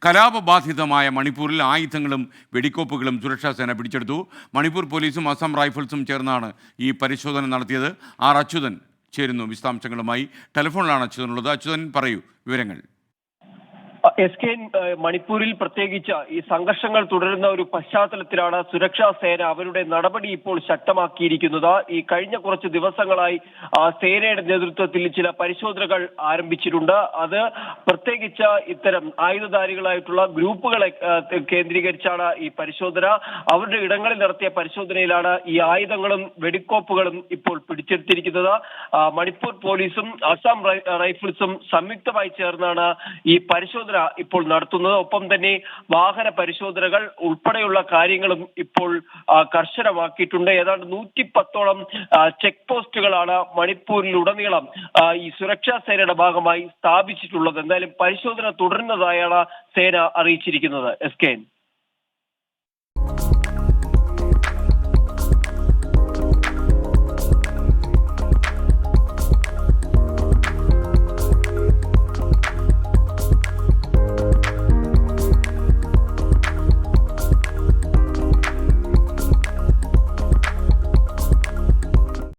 കലാപബാധിതമായ മണിപ്പൂരിൽ ആയുധങ്ങളും വെടിക്കോപ്പുകളും സുരക്ഷാ സേന പിടിച്ചെടുത്തു. മണിപ്പൂർ പോലീസും അസം റൈഫിൾസും ചേർന്നാണ് ഈ പരിശോധന നടത്തിയത്. ആർ അച്യുതൻ ചേരുന്നു വിശദാംശങ്ങളുമായി. ടെലിഫോണിലാണ് അച്യുതനുള്ളത്. അച്യുതൻ, പറയൂ വിവരങ്ങൾ. SK മണിപ്പൂരിൽ പ്രത്യേകിച്ച് ഈ സംഘർഷങ്ങൾ തുടരുന്ന ഒരു പശ്ചാത്തലത്തിലാണ് സുരക്ഷാ സേന അവരുടെ നടപടി ഇപ്പോൾ ശക്തമാക്കിയിരിക്കുന്നത്. ഈ കഴിഞ്ഞ കുറച്ച് ദിവസങ്ങളായി സേനയുടെ നേതൃത്വത്തിൽ ചില പരിശോധനകൾ ആരംഭിച്ചിട്ടുണ്ട്. അത് പ്രത്യേകിച്ച് ഇത്തരം ആയുധധാരികളായിട്ടുള്ള ഗ്രൂപ്പുകളെ കേന്ദ്രീകരിച്ചാണ് ഈ പരിശോധന. അവരുടെ ഇടങ്ങളിൽ നടത്തിയ പരിശോധനയിലാണ് ഈ ആയുധങ്ങളും വെടിക്കോപ്പുകളും ഇപ്പോൾ പിടിച്ചെടുത്തിരിക്കുന്നത്. മണിപ്പൂർ പോലീസും അസം റൈഫിൾസും സംയുക്തമായി ചേർന്നാണ് ഈ പരിശോധന ഇപ്പോൾ നടത്തുന്നത്. ഒപ്പം തന്നെ വാഹന പരിശോധനകൾ ഉൾപ്പെടെയുള്ള കാര്യങ്ങളും ഇപ്പോൾ കർശനമാക്കിയിട്ടുണ്ട്. ഏതാണ്ട് 110ഓളം ചെക്ക് പോസ്റ്റുകളാണ് മണിപ്പൂരിലുടനീളം ഈ സുരക്ഷാ സേനയുടെ ഭാഗമായി സ്ഥാപിച്ചിട്ടുള്ളത്. എന്തായാലും പരിശോധന തുടരുന്നതായാണ് സേന അറിയിച്ചിരിക്കുന്നത്. SK